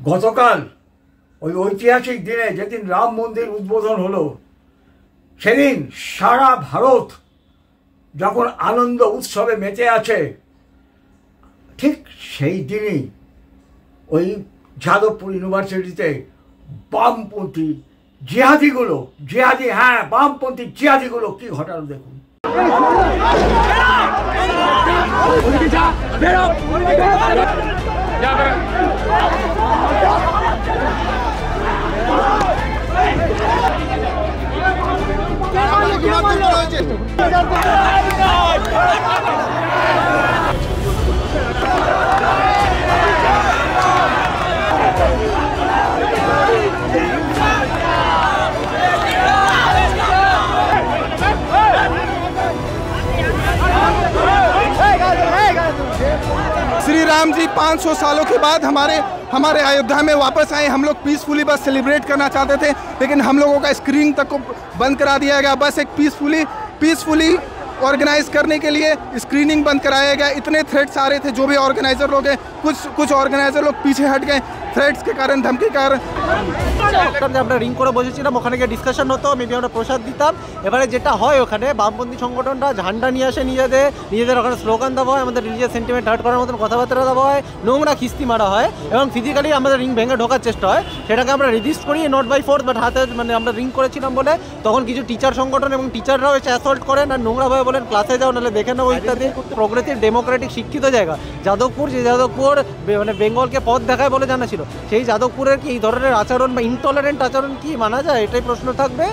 গতকাল ওই ঐতিহাসিক দিনে যেদিন রাম মন্দির উদ্বোধন হলো, সেদিন সারা ভারত যখন আনন্দ উৎসবে মেতে আছে, ঠিক সেই দিনই ওই যাদবপুর ইউনিভার্সিটিতে বামপন্থী জিহাদিগুলো বামপন্থী জিহাদিগুলো কি ঘটালো দেখুন। श्री राम जी 500 सालों के बाद हमारे अयोध्या में वापस आए। हम लोग पीसफुली बस सेलिब्रेट करना चाहते थे, लेकिन हम लोगों का स्क्रीनिंग तक को बंद करा दिया गया। बस एक पीसफुली ऑर्गेनाइज करने के लिए स्क्रीनिंग बंद कराया गया। इतने थ्रेट्स आ रहे थे, जो भी ऑर्गेनाइजर लोग हैं, कुछ ऑर्गेनाइजर लोग पीछे हट गए थ्रेट्स के कारण, धमकी के कारण। আমরা রিং করে বসেছিলাম, ওখানে গিয়ে ডিসকাশন হতো, মেবি আমরা প্রসাদ দিতাম। এবারে যেটা হয়, ওখানে বামপন্থী সংগঠনরা ঝান্ডা নিয়ে আসে, নিজেদের ওখানে স্লোগান দেওয়া হয়, আমাদের রিলিজিয়াস সেন্টিমেন্ট হার্ট করার মতন কথাবার্তা দেওয়া হয়, নোংরা খিস্তি মারা হয় এবং ফিজিক্যালি আমাদের রিং ভেঙে ঢোকার চেষ্টা হয়। সেটাকে আমরা রেজিস্ট করি নট বাই ফোর্স, বাট হাতে মানে আমরা রিং করেছিলাম বলে তখন কিছু টিচার সংগঠন এবং টিচাররাও এসে অ্যাসল্ট করেন আর নোংরাভাবে বলেন ক্লাসে যাও, নাহলে দেখে নেবো ইত্যাদি। প্রগতির ডেমোক্রেটিক শিক্ষিত জায়গা যাদবপুর, যে যাদবপুর মানে বেঙ্গলকে পথ দেখায় বলে জানা ছিল, সেই যাদবপুরের কি এই ধরনের আচরণ বা ইনটলারেন্ট আচরণ কি মানা যায়? এটাই প্রশ্ন থাকবে।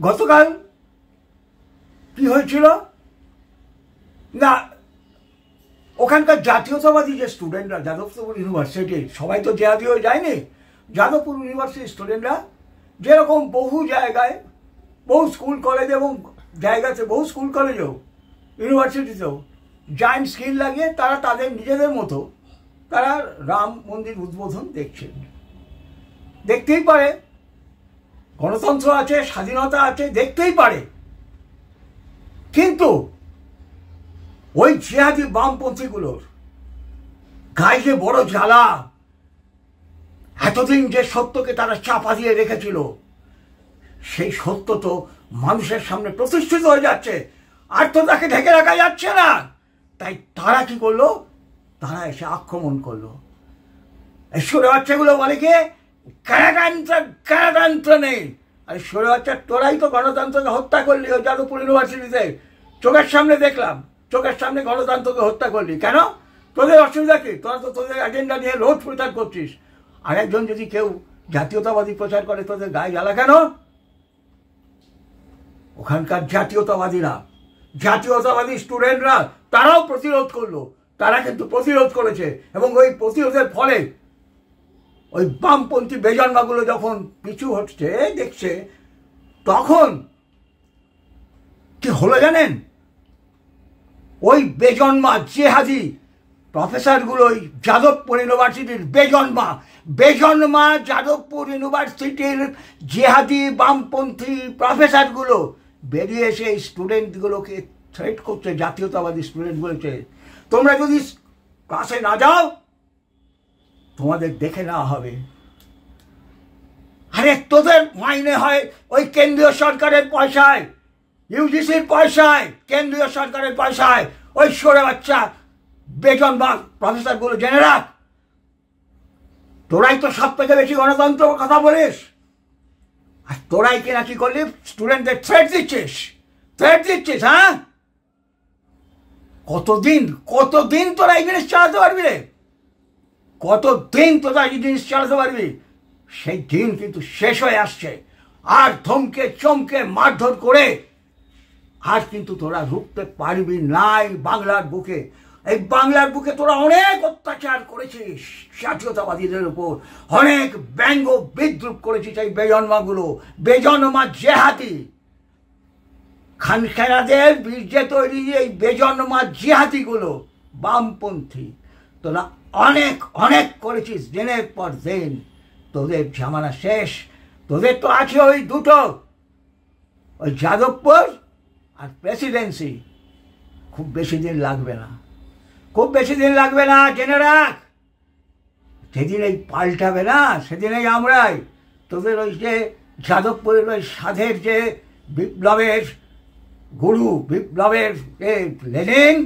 গতকাল কি হয়েছিল না, ওখানকার জাতীয়তাবাদী যে স্টুডেন্টরা যাদবপুর ইউনিভার্সিটির, সবাই তো জেহাদি হয়ে যায়নি, যাদবপুর ইউনিভার্সিটির স্টুডেন্টরা যেরকম বহু জায়গায়, বহু স্কুল কলেজ এবং জায়গাতে, বহু স্কুল কলেজেও ইউনিভার্সিটিতেও জায়েন্ট স্ক্রিন লাগিয়ে তারা তাদের নিজেদের মতো তারা রাম মন্দির উদ্বোধন দেখছেন। দেখতেই পারে, গণতন্ত্র আছে, স্বাধীনতা আছে, দেখতেই পারে। কিন্তু ওই জিহাদি বামপন্থীগুলোর গায়ে যে বড় জ্বালা, এতদিন যে সত্যকে তারা চাপা দিয়ে রেখেছিল, সেই সত্য তো মানুষের সামনে প্রতিষ্ঠিত হয়ে যাচ্ছে, আর তো তাকে ঢেকে রাখা যাচ্ছে না। তাই তারা কি করলো, তারা এসে আক্রমণ করলো। সরে বাচ্চাগুলো বলে কি গণতন্ত্র নেই। আর সরে বাচ্চা, তোরাই তো গণতন্ত্রকে হত্যা করলি ওই যাদবপুর ইউনিভার্সিটিতে, চোখের সামনে দেখলাম, চোখের সামনে গণতন্ত্রকে হত্যা করলি। কেন? তোদের অসুবিধা কি? তোরা তো তোদের এজেন্ডা নিয়ে রোজ প্রচার করছিস। আর একজন যদি কেউ জাতীয়তাবাদী প্রচার করে, তোদের গায়ে জ্বালা কেন? ওখানকার জাতীয়তাবাদী স্টুডেন্টরা তারাও প্রতিরোধ করলো, তারা কিন্তু প্রতিরোধ করেছে এবং ওই প্রতিরোধের ফলে ওই বামপন্থী বেজন্মাগুলো যখন পিছু হচ্ছে দেখছে, তখন কি হলো জানেন? ওই বেজন্মা জেহাদি প্রফেসরগুলো, ওই যাদবপুর ইউনিভার্সিটির বেজন্মা যাদবপুর ইউনিভার্সিটির জেহাদি বামপন্থী প্রফেসরগুলো বেরিয়ে এসে এই স্টুডেন্টগুলোকে থ্রেট করছে, জাতীয়তাবাদী স্টুডেন্টগুলোকে, তোমরা যদি ক্লাসে না যাও তোমাদের দেখে নেওয়া হবে। আরে তোদের মাইনে হয় ওই কেন্দ্রীয় সরকারের পয়সায়, ইউজিসির পয়সায়, কেন্দ্রীয় সরকারের পয়সায়। ওই সরে বাচ্চা বেজন্মা প্রফেসরগুলো জেনে রাখ, তোরাই তো সব থেকে বেশি গণতন্ত্র কথা বলিস, আর তোরাই কিনা কি করলি, স্টুডেন্টদের থ্রেট দিচ্ছিস। হ্যাঁ, কতদিন তোরা এই জিনিস চালাতে পারবি রে? কতদিন তোরা এই জিনিস চালাতে পারবি? সেই দিন কিন্তু শেষ হয়ে আসছে। আর ধমকে চমকে মারধর করে আর কিন্তু তোরা রুখতে পারবি নাই বাংলার বুকে। এই বাংলার বুকে তোরা অনেক অত্যাচার করেছিস জাতীয়তাবাদীদের উপর, অনেক ব্যঙ্গ বিদ্রুপ করেছিস। এই বেজন্মা জেহাদি খানখেরাদের বীর্যে তৈরি এই বেজন্মা জিহাদিগুলো বামপন্থী, তোরা অনেক করেছিস দিনের পর দিন। তোদের জামানা শেষ। তোদের তো আছে ওই দুটো, ওই যাদবপুর আর প্রেসিডেন্সি। খুব বেশি দিন লাগবে না, খুব বেশি দিন লাগবে না, জেনে রাখ। যেদিন এই পাল্টাবে না সেদিনেই আমরাই তোদের ওই যে যাদবপুরের ওই সাধের যে বিপ্লবের গুরু, বিপ্লবের লেনিন,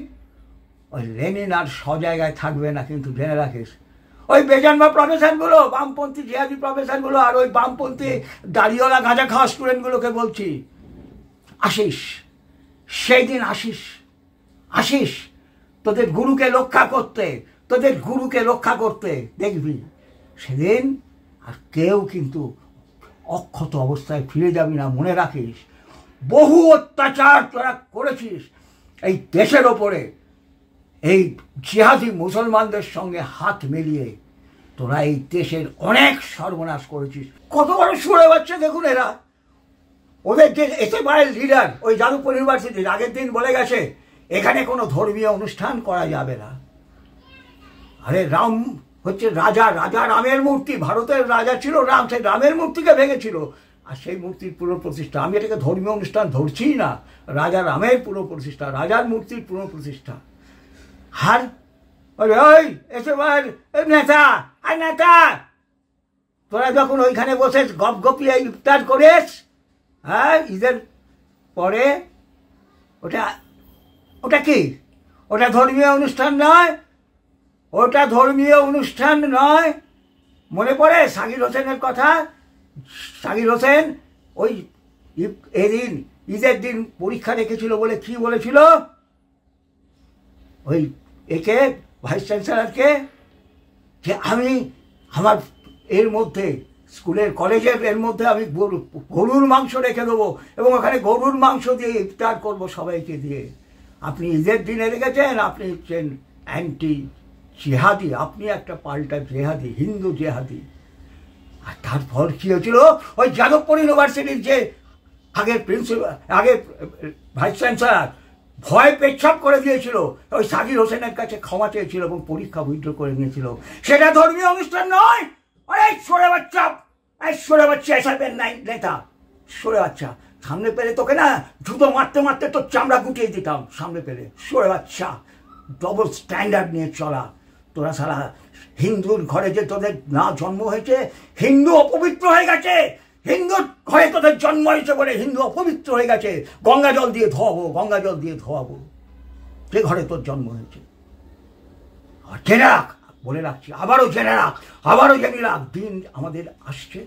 ওই লেনিন আর জায়গায় থাকবে না, কিন্তু জেনে রাখিস। ওই বেজন্মা প্রফেসরগুলো, বামপন্থী জিহাদি প্রফেসরগুলো আর ওই বামপন্থী দাড়িওয়ালা গাঁজা খাওয়া স্টুডেন্টগুলোকে বলছি, আসিস, সেই দিন আসিস, আসিস তোদের গুরুকে রক্ষা করতে, তোদের গুরুকে রক্ষা করতে। দেখবি সেদিন আর কেউ কিন্তু অক্ষত অবস্থায় ফিরে যাবি না। মনে রাখিস, বহু অত্যাচার তোরা করেছিস এই দেশের ওপরে, এই জিহাদি মুসলমানদের সঙ্গে হাত মিলিয়ে তোরা এই দেশের অনেক সর্বনাশ করেছিস। কত বড় সুরে বাচ্চা দেখুন এরা। ওদের যে এসএফআই লিডার ওই যাদবপুর ইউনিভার্সিটির আগের দিন বলে গেছে এখানে কোনো ধর্মীয় অনুষ্ঠান করা যাবে না। আরে রাম হচ্ছে রাজা, রাজা রামের মূর্তি, ভারতের রাজা ছিল রাম, সেই রামের মূর্তিকে ভেঙেছিল আর সেই মূর্তির পুনঃপ্রতিষ্ঠা। আমি এটাকে ধর্মীয় অনুষ্ঠান ধরছি না, রাজা রামের পুনঃপ্রতিষ্ঠা, রাজার মূর্তির পুনঃপ্রতিষ্ঠা। আর ওই এসএফআই নেতা আর নেতা তোরা যখন ওইখানে বসে গপ গপিয়ে ইফতার করিস, হ্যাঁ ঈদের পরে, ওটা ওটা কি? ওটা ধর্মীয় অনুষ্ঠান নয়, ওটা ধর্মীয় অনুষ্ঠান নয়। মনে পড়ে সাকির হোসেনের কথা? সাকির হোসেন ওই এদিন ঈদের দিন পরীক্ষা রেখেছিল বলে কি বলেছিল? ওই একে ভাইস চ্যান্সেলরকে যে আমি আমার এর মধ্যে স্কুলের কলেজের এর মধ্যে আমি গরুর মাংস রেখে দেবো এবং ওখানে গরুর মাংস দিয়ে ইফতার করবো সবাইকে দিয়ে। আপনি ঈদের দিনে রেখেছেন, আপনি হচ্ছেন অ্যান্টি জেহাদি, আপনি একটা পাল্টা জেহাদি, হিন্দু জেহাদি। আর তারপর কি হয়েছিল? ওই যাদবপুর ইউনিভার্সিটির যে আগের প্রিন্সিপাল, আগের ভাইস চ্যান্সেলর ভয় পেচ্ছাপ করে দিয়েছিল, ওই সাকির হোসেনের কাছে ক্ষমা চেয়েছিল এবং পরীক্ষা উইথড্র করে নিয়েছিল। সেটা ধর্মীয় অনুষ্ঠান নয়। আরে সরে বাচ্চা, সরে বাচ্চা, এসবের নাই নেতা, সরে বাচ্চা। সামনে পেলে তোকে না জুতো মারতে মারতে তোর চামড়া গুটিয়ে দিতাম সামনে পেলে। সরে বাচ্চা, ডবল স্ট্যান্ডার্ড নিয়ে চলা। তোরা সারা হিন্দুর ঘরে যে তোদের না জন্ম হয়েছে, হিন্দু অপবিত্র হয়ে গেছে। হিন্দুর ঘরে তোদের জন্ম হয়েছে বলে হিন্দু অপবিত্র হয়ে গেছে। গঙ্গা জল দিয়ে ধোয়াবো, গঙ্গা জল দিয়ে ধোয়াবো। যে ঘরে তোর জন্ম হয়েছে। আর জেনে রাখ, বলে রাখছি, আবারও জেনে রাখ, আবারও জেনে রাখ, দিন আমাদের আসছে,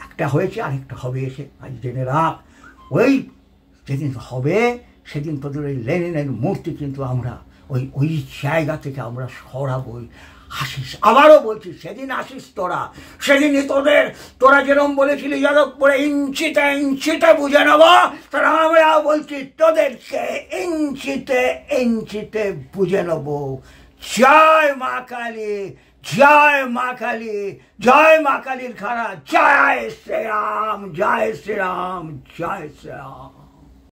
একটা হয়েছে আরেকটা হবে এসে। আজ জেনে রাখ, ওই যেদিন হবে সেদিন তোদের ওই লেনিনের মূর্তি কিন্তু আমরা ওই ওই জায়গা থেকে আমরা সরাবই। আসিস, আবারও বলছি, সেদিন আসিস তোরা। সেদিনই তোরা যেরকম বলেছিলি যাদবপুরে ইঞ্চিতে ইঞ্চিতে বুঝে নেব, তারা আমরা বলছি তোদেরকে ইঞ্চিতে ইঞ্চিতে বুঝে নেব। জয় মা কালী, জয় মা কালী, জয় মা কালীর খাড়া, জয় শ্রীরাম, জয় শ্রীরাম, জয় শ্রীরাম।